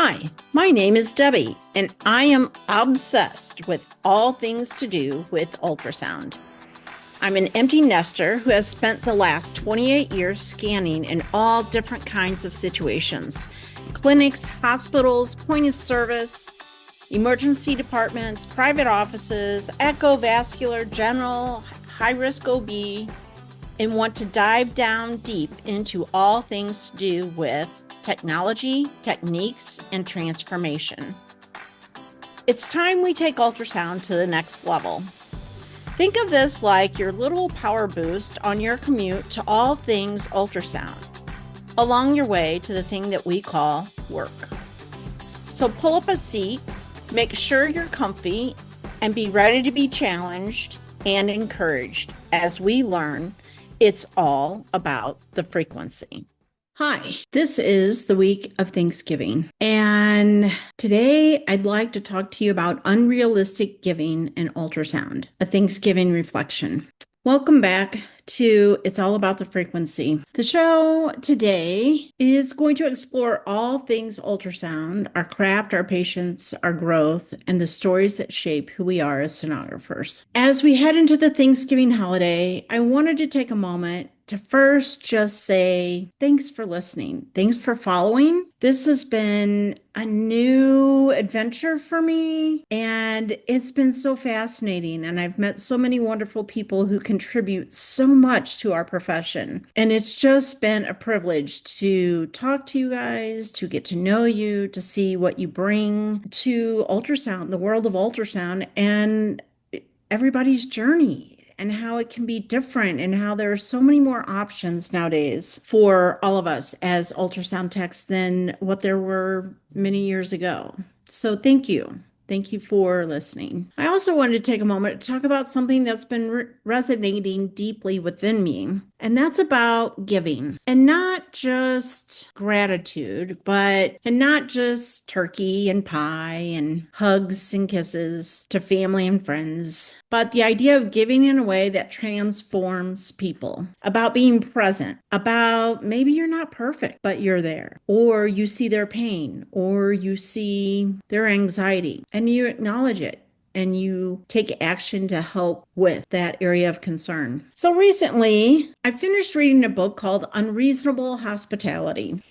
Hi, my name is Debbie, and I am obsessed with all things to do with ultrasound. I'm an empty nester who has spent the last 28 years scanning in all different kinds of situations: clinics, hospitals, point of service, emergency departments, private offices, echo, vascular, general, high risk OB, and want to dive down deep into all things to do with technology, techniques, and transformation. It's time we take ultrasound to the next level. Think of this like your little power boost on your commute to all things ultrasound, along your way to the thing that we call work. So pull up a seat, make sure you're comfy, and be ready to be challenged and encouraged as we learn it's all about the frequency. Hi, this is the week of Thanksgiving, and today I'd like to talk to you about unrealistic giving and ultrasound, a Thanksgiving reflection. Welcome back to It's All About the Frequency. The show today is going to explore all things ultrasound, our craft, our patience, our growth, and the stories that shape who we are as sonographers. As we head into the Thanksgiving holiday, I wanted to take a moment to first just say thanks for listening. Thanks for following. This has been a new adventure for me, and it's been so fascinating. And I've met so many wonderful people who contribute so much to our profession. And it's just been a privilege to talk to you guys, to get to know you, to see what you bring to ultrasound, the world of ultrasound, and everybody's journey, and how it can be different, and how there are so many more options nowadays for all of us as ultrasound techs than what there were many years ago. So thank you. Thank you for listening. I also wanted to take a moment to talk about something that's been resonating deeply within me, and that's about giving. And not just gratitude, and not just turkey and pie and hugs and kisses to family and friends, but the idea of giving in a way that transforms people, about being present, about maybe you're not perfect, but you're there, or you see their pain, or you see their anxiety, and you acknowledge it, and you take action to help with that area of concern. So recently, I finished reading a book called Unreasonable Hospitality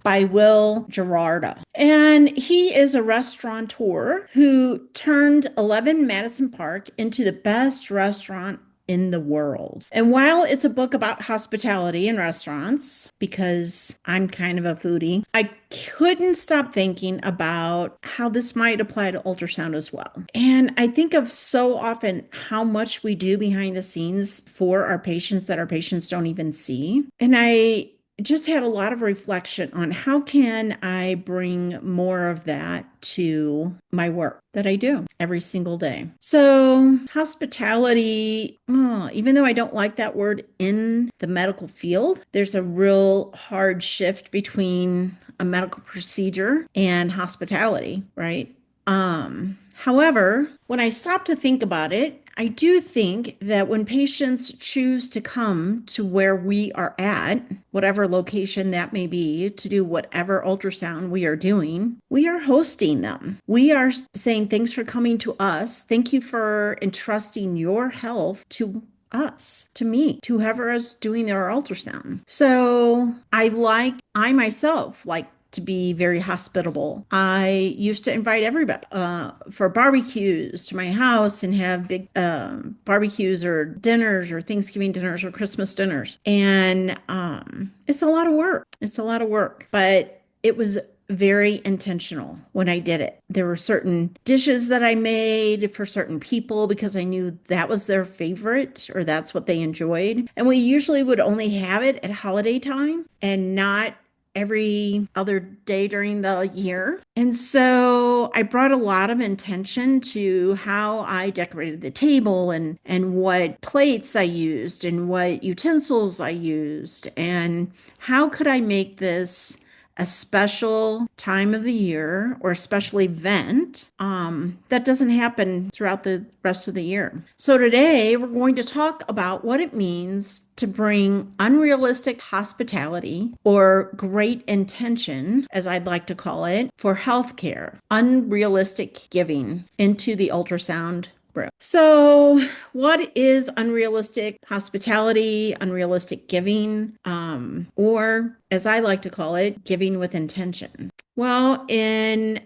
by Will Guidara. And he is a restaurateur who turned 11 Madison Park into the best restaurant in the world. And while it's a book about hospitality and restaurants, because I'm kind of a foodie, I couldn't stop thinking about how this might apply to ultrasound as well. And I think of so often how much we do behind the scenes for our patients that our patients don't even see. And I just had a lot of reflection on how can I bring more of that to my work that I do every single day. So hospitality, even though I don't like that word in the medical field, there's a real hard shift between a medical procedure and hospitality, right? However, when I stop to think about it, I do think that when patients choose to come to where we are at, whatever location that may be, to do whatever ultrasound we are doing, we are hosting them. We are saying, thanks for coming to us. Thank you for entrusting your health to us, to me, to whoever is doing their ultrasound. So I myself like to be very hospitable. I used to invite everybody for barbecues to my house and have big barbecues or dinners or Thanksgiving dinners or Christmas dinners. And it's a lot of work. It's a lot of work, but it was very intentional when I did it. There were certain dishes that I made for certain people because I knew that was their favorite or that's what they enjoyed. And we usually would only have it at holiday time and not every other day during the year. And so I brought a lot of intention to how I decorated the table and what plates I used and what utensils I used and how could I make this a special time of the year or a special event that doesn't happen throughout the rest of the year. So today we're going to talk about what it means to bring unrealistic hospitality or great intention, as I'd like to call it, for healthcare, unrealistic giving into the ultrasound room. So, what is unrealistic hospitality, unrealistic giving, or as I like to call it, giving with intention? Well, in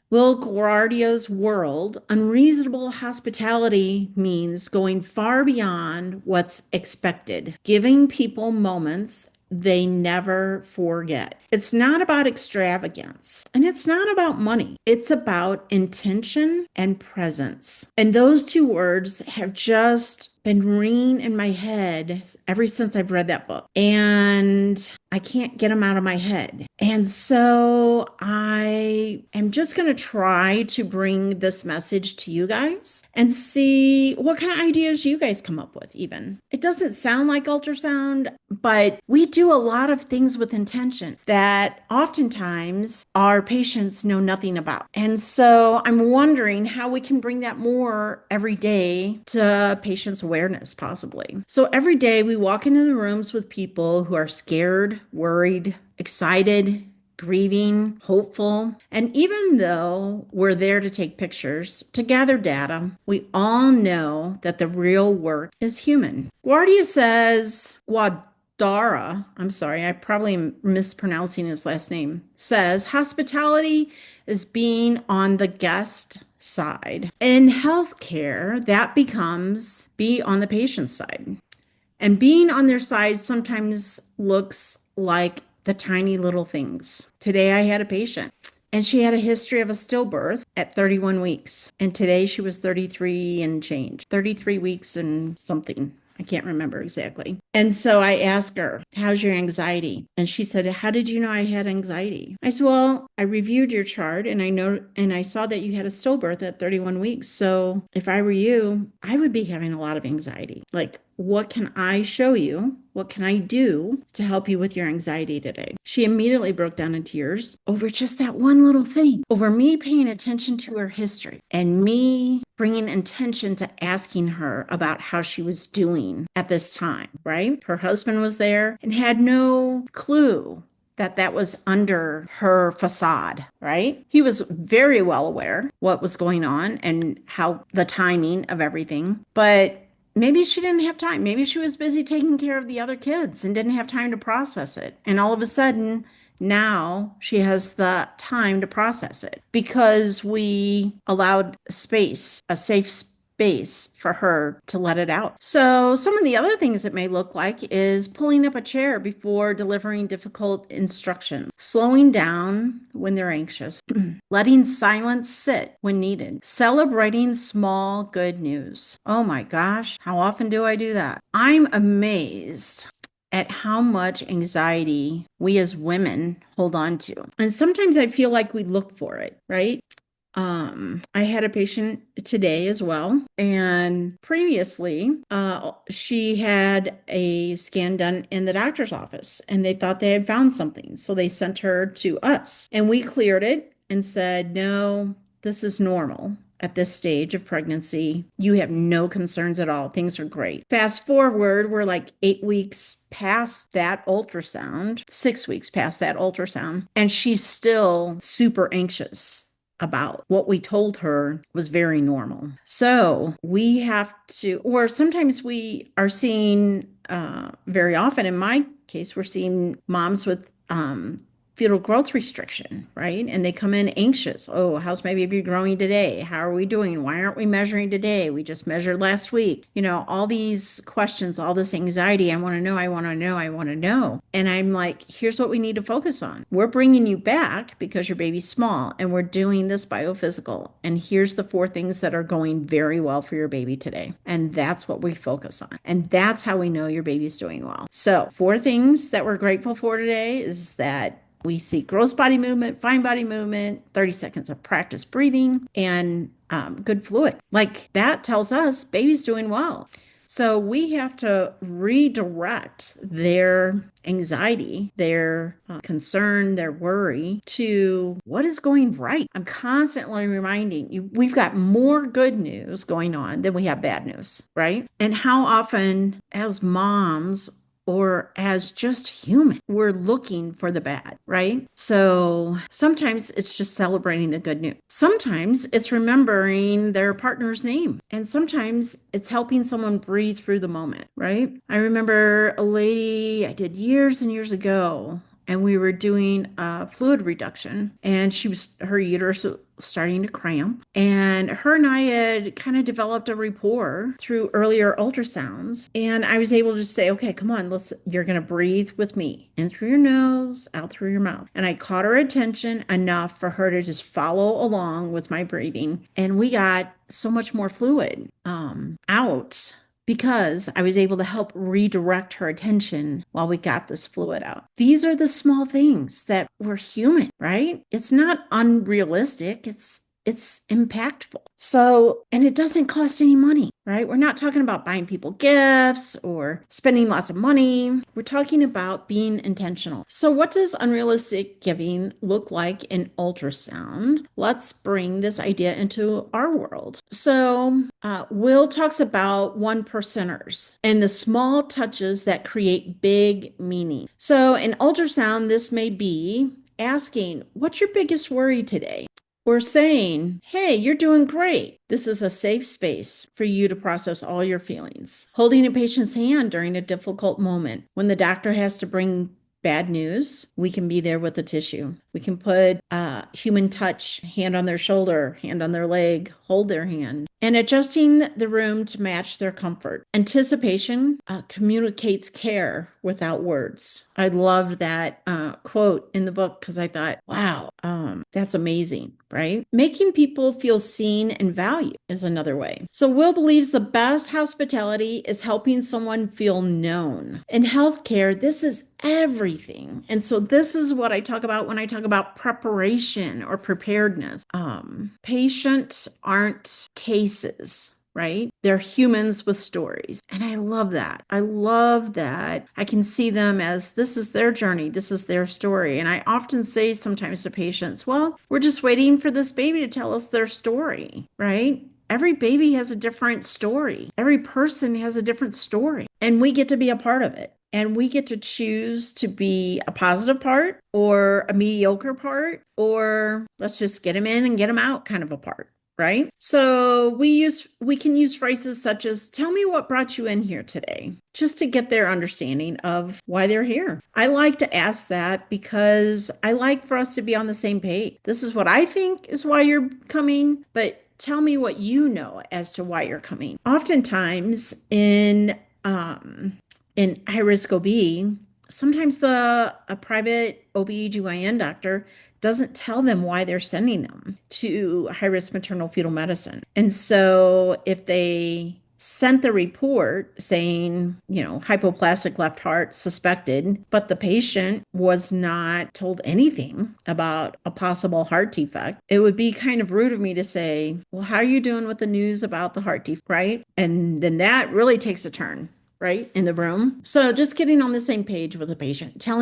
Will Guidara's world, unreasonable hospitality means going far beyond what's expected, giving people moments they never forget. It's not about extravagance and it's not about money. It's about intention and presence. And those two words have just been ringing in my head ever since I've read that book. And I can't get them out of my head. And so I am just going to try to bring this message to you guys and see what kind of ideas you guys come up with, even. It doesn't sound like ultrasound, but we do a lot of things with intention that oftentimes our patients know nothing about. And so I'm wondering how we can bring that more every day to patients' awareness, possibly. So every day we walk into the rooms with people who are scared, worried, excited, grieving, hopeful. And even though we're there to take pictures, to gather data, we all know that the real work is human. Guardia says, Guidara, I'm sorry, I probably am mispronouncing his last name, says hospitality is being on the guest side. In healthcare, that becomes be on the patient's side. And being on their side sometimes looks like the tiny little things. Today I had a patient and she had a history of a stillbirth at 31 weeks. And today she was 33 and change, 33 weeks and something. I can't remember exactly. And so I asked her, how's your anxiety? And she said, how did you know I had anxiety? I said, well, I reviewed your chart and I saw that you had a stillbirth at 31 weeks. So if I were you, I would be having a lot of anxiety. Like, what can I show you? What can I do to help you with your anxiety today? She immediately broke down in tears over just that one little thing, over me paying attention to her history and me bringing attention to asking her about how she was doing at this time, right? Her husband was there and had no clue that was under her facade, right? He was very well aware what was going on and how the timing of everything, but maybe she didn't have time. Maybe she was busy taking care of the other kids and didn't have time to process it. And all of a sudden, now she has the time to process it because we allowed space, a safe space for her to let it out. So some of the other things it may look like is pulling up a chair before delivering difficult instruction, slowing down when they're anxious, letting silence sit when needed, celebrating small good news. Oh my gosh, how often do I do that? I'm amazed at how much anxiety we as women hold on to. And sometimes I feel like we look for it, right? I had a patient today as well, and previously, she had a scan done in the doctor's office, and they thought they had found something, so they sent her to us, and we cleared it and said, no, this is normal. At this stage of pregnancy, you have no concerns at all. Things are great. Fast forward, we're like 8 weeks past that ultrasound, 6 weeks past that ultrasound, and she's still super anxious about what we told her was very normal. So we have to, or sometimes we are seeing, very often in my case, we're seeing moms with fetal growth restriction, right? And they come in anxious. Oh, how's my baby growing today? How are we doing? Why aren't we measuring today? We just measured last week. You know, all these questions, all this anxiety. I want to know, I want to know, I want to know. And I'm like, here's what we need to focus on. We're bringing you back because your baby's small and we're doing this biophysical. And here's the 4 things that are going very well for your baby today. And that's what we focus on. And that's how we know your baby's doing well. So 4 things that we're grateful for today is that we see gross body movement, fine body movement, 30 seconds of practice breathing, and good fluid. Like that tells us baby's doing well. So we have to redirect their anxiety, their concern, their worry to what is going right. I'm constantly reminding you, we've got more good news going on than we have bad news, right? And how often, as moms, or as just human, we're looking for the bad, right? So sometimes it's just celebrating the good news. Sometimes it's remembering their partner's name. And sometimes it's helping someone breathe through the moment, right? I remember a lady I did years and years ago, and we were doing a fluid reduction, and her uterus was starting to cramp, and her and I had kind of developed a rapport through earlier ultrasounds, and I was able to say, okay, come on, you're going to breathe with me in through your nose, out through your mouth. And I caught her attention enough for her to just follow along with my breathing, and we got so much more fluid out because I was able to help redirect her attention while we got this fluid out. These are the small things that we're human, right? It's not unrealistic. It's impactful. So, and it doesn't cost any money, right? We're not talking about buying people gifts or spending lots of money. We're talking about being intentional. So, what does unrealistic giving look like in ultrasound? Let's bring this idea into our world. So, Will talks about one percenters and the small touches that create big meaning. So, in ultrasound, this may be asking, what's your biggest worry today? Or saying, hey, you're doing great. This is a safe space for you to process all your feelings. Holding a patient's hand during a difficult moment. When the doctor has to bring bad news, we can be there with the tissue. We can put human touch, hand on their shoulder, hand on their leg, hold their hand, and adjusting the room to match their comfort. Anticipation communicates care without words. I loved that quote in the book because I thought, wow, that's amazing, right? Making people feel seen and valued is another way. So Will believes the best hospitality is helping someone feel known. In healthcare, this is everything. And so this is what I talk about when I talk about preparation or preparedness. Patients aren't cases, right? They're humans with stories. And I love that. I love that I can see them as this is their journey, this is their story. And I often say sometimes to patients, well, we're just waiting for this baby to tell us their story, right? Every baby has a different story. Every person has a different story. And we get to be a part of it. And we get to choose to be a positive part or a mediocre part, or let's just get them in and get them out kind of a part. Right? So we can use phrases such as, tell me what brought you in here today, just to get their understanding of why they're here. I like to ask that because I like for us to be on the same page. This is what I think is why you're coming, but tell me what you know as to why you're coming. Oftentimes in high-risk OB, sometimes a private OB/GYN doctor doesn't tell them why they're sending them to high-risk maternal fetal medicine. And so if they sent the report saying, hypoplastic left heart suspected, but the patient was not told anything about a possible heart defect, it would be kind of rude of me to say, well, how are you doing with the news about the heart defect, right? And then that really takes a turn, right, in the room. So just getting on the same page with the patient, tell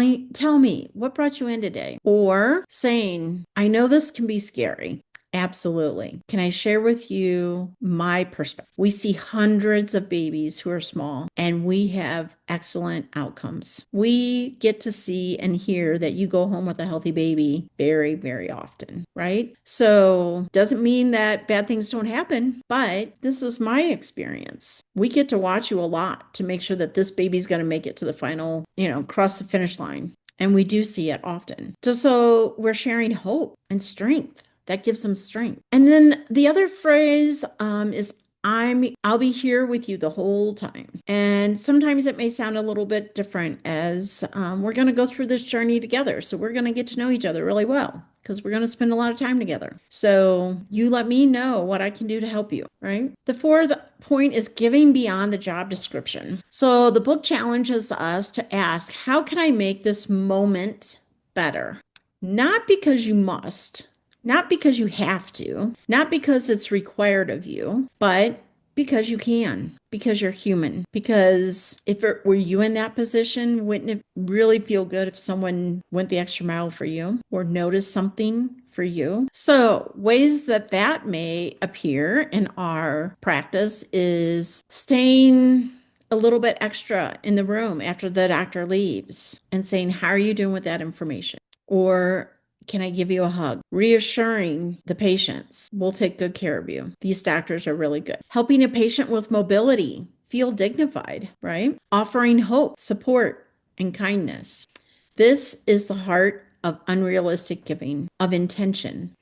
me what brought you in today, or saying, I know this can be scary. Absolutely. Can I share with you my perspective? We see hundreds of babies who are small, and we have excellent outcomes. We get to see and hear that you go home with a healthy baby very, very often, right? So doesn't mean that bad things don't happen, but this is my experience. We get to watch you a lot to make sure that this baby's going to make it to the final, cross the finish line. And we do see it often. So we're sharing hope and strength. That gives them strength. And then the other phrase is, I'll be here with you the whole time. And sometimes it may sound a little bit different as we're going to go through this journey together. So we're going to get to know each other really well because we're going to spend a lot of time together. So you let me know what I can do to help you, right? The fourth point is giving beyond the job description. So the book challenges us to ask, how can I make this moment better? Not because you must, not because you have to, not because it's required of you, but Because you can, because you're human. Because if it were you in that position, wouldn't it really feel good if someone went the extra mile for you or noticed something for you? So, ways that that may appear in our practice is staying a little bit extra in the room after the doctor leaves and saying, how are you doing with that information? Or can I give you a hug? Reassuring the patients, we'll take good care of you. These doctors are really good. Helping a patient with mobility feel dignified, right? Offering hope, support, and kindness. This is the heart of unrealistic giving, of intention.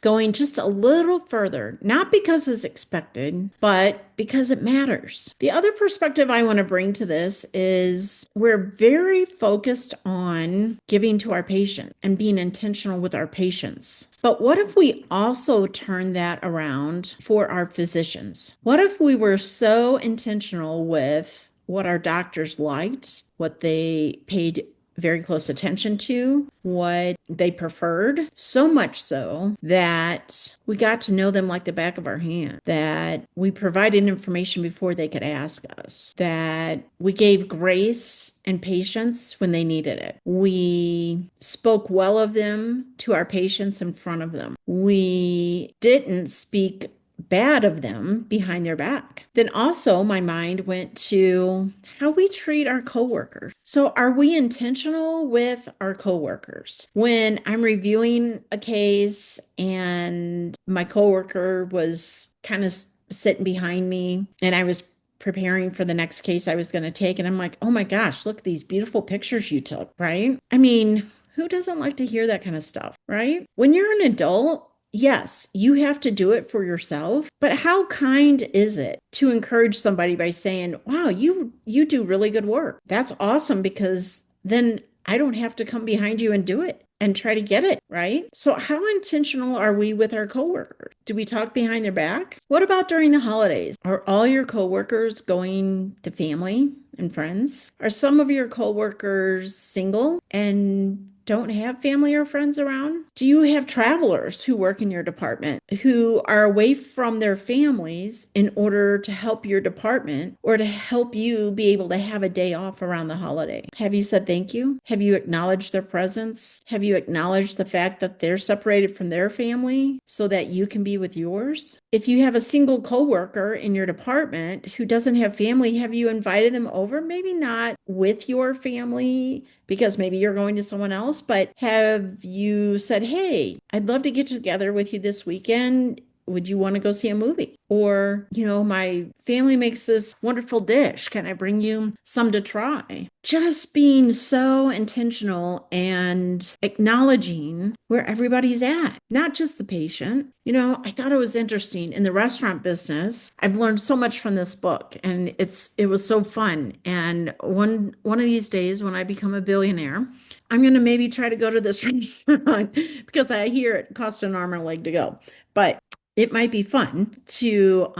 Going just a little further, not because it's expected, but because it matters. The other perspective I want to bring to this is we're very focused on giving to our patient and being intentional with our patients. But what if we also turn that around for our physicians? What if we were so intentional with what our doctors liked, what they paid very close attention to, what they preferred, so much so that we got to know them like the back of our hand, that we provided information before they could ask us, that we gave grace and patience when they needed it. We spoke well of them to our patients in front of them. We didn't speak bad of them behind their back. Then also my mind went to how we treat our coworkers. So are we intentional with our coworkers? When I'm reviewing a case and my coworker was kind of sitting behind me and I was preparing for the next case I was going to take, and I'm like, oh my gosh, look at these beautiful pictures you took, right? I mean, who doesn't like to hear that kind of stuff, right? When you're an adult, yes, you have to do it for yourself, but how kind is it to encourage somebody by saying, "Wow, you do really good work." That's awesome because then I don't have to come behind you and do it and try to get it, right? So how intentional are we with our coworkers? Do we talk behind their back? What about during the holidays? Are all your coworkers going to family and friends? Are some of your coworkers single and don't have family or friends around? Do you have travelers who work in your department who are away from their families in order to help your department or to help you be able to have a day off around the holiday? Have you said thank you? Have you acknowledged their presence? Have you acknowledged the fact that they're separated from their family so that you can be with yours? If you have a single coworker in your department who doesn't have family, have you invited them over? Maybe not with your family because maybe you're going to someone else, but have you said, hey, I'd love to get together with you this weekend. Would you want to go see a movie? Or, my family makes this wonderful dish. Can I bring you some to try? Just being so intentional and acknowledging where everybody's at, not just the patient. I thought it was interesting in the restaurant business. I've learned so much from this book and it was so fun. And one of these days when I become a billionaire, I'm going to maybe try to go to this restaurant because I hear it costs an arm and a leg to go. But it might be fun to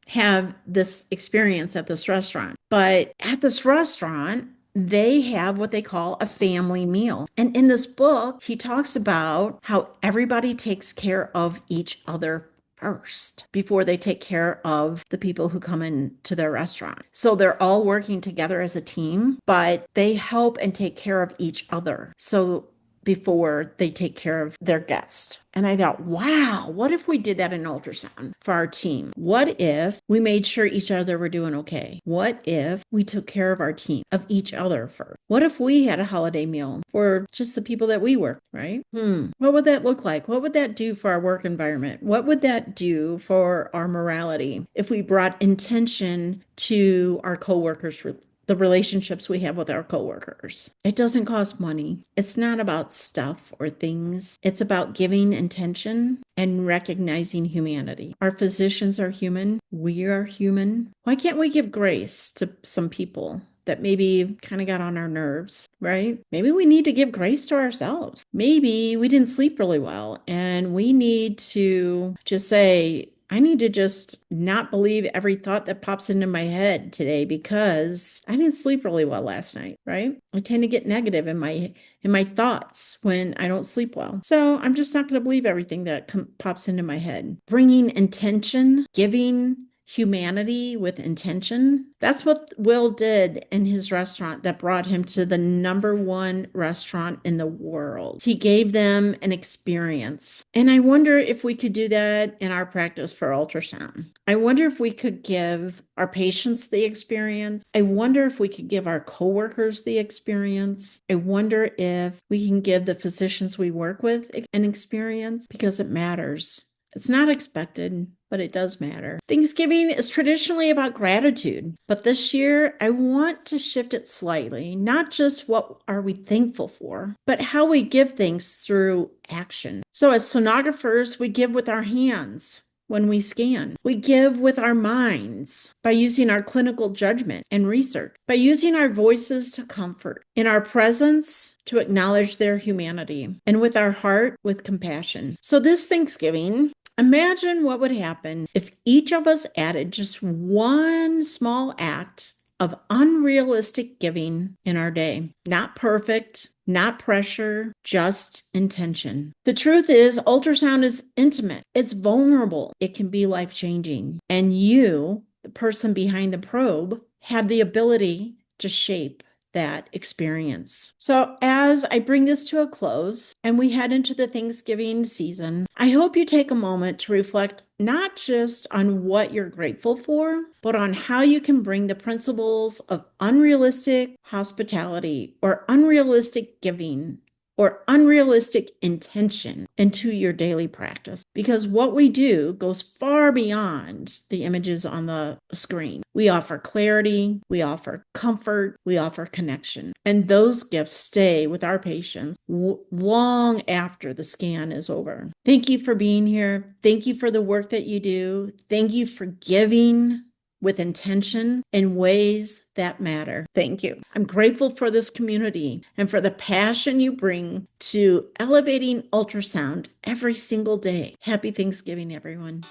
have this experience at this restaurant. But at this restaurant, they have what they call a family meal. And in this book, he talks about how everybody takes care of each other first before they take care of the people who come into their restaurant. So they're all working together as a team, but they help and take care of each other. So before they take care of their guest. And I thought, wow, what if we did that in ultrasound for our team? What if we made sure each other were doing okay? What if we took care of our team, of each other first? What if we had a holiday meal for just the people that we work, right? What would that look like? What would that do for our work environment? What would that do for our morality if we brought intention to our coworkers' the relationships we have with our coworkers? It doesn't cost money. It's not about stuff or things. It's about giving intention and recognizing humanity. Our physicians are human. We are human. Why can't we give grace to some people that maybe kind of got on our nerves, right? Maybe we need to give grace to ourselves. Maybe we didn't sleep really well and we need to just say, I need to just not believe every thought that pops into my head today because I didn't sleep really well last night, right? I tend to get negative in my thoughts when I don't sleep well. So I'm just not going to believe everything that pops into my head. Bringing intention, giving humanity with intention. That's what Will did in his restaurant that brought him to the #1 restaurant in the world. He gave them an experience. And I wonder if we could do that in our practice for ultrasound. I wonder if we could give our patients the experience. I wonder if we could give our coworkers the experience. I wonder if we can give the physicians we work with an experience, because it matters. It's not expected, but it does matter. Thanksgiving is traditionally about gratitude, but this year I want to shift it slightly. Not just what are we thankful for, but how we give thanks through action. So as sonographers, we give with our hands. When we scan, we give with our minds by using our clinical judgment and research, by using our voices to comfort, in our presence to acknowledge their humanity, and with our heart with compassion. So this Thanksgiving, imagine what would happen if each of us added just one small act of unrealistic giving in our day. Not perfect, not pressure, just intention. The truth is, ultrasound is intimate. It's vulnerable. It can be life-changing. And you, the person behind the probe, have the ability to shape that experience. So as I bring this to a close and we head into the Thanksgiving season, I hope you take a moment to reflect not just on what you're grateful for, but on how you can bring the principles of unrealistic hospitality or unrealistic giving or unrealistic intention into your daily practice. Because what we do goes far beyond the images on the screen. We offer clarity, we offer comfort, we offer connection. And those gifts stay with our patients long after the scan is over. Thank you for being here. Thank you for the work that you do. Thank you for giving with intention in ways that matter. Thank you. I'm grateful for this community and for the passion you bring to elevating ultrasound every single day. Happy Thanksgiving, everyone.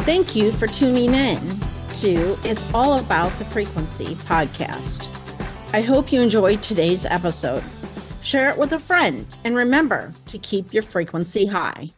Thank you for tuning in to It's All About the Frequency podcast. I hope you enjoyed today's episode. Share it with a friend and remember to keep your frequency high.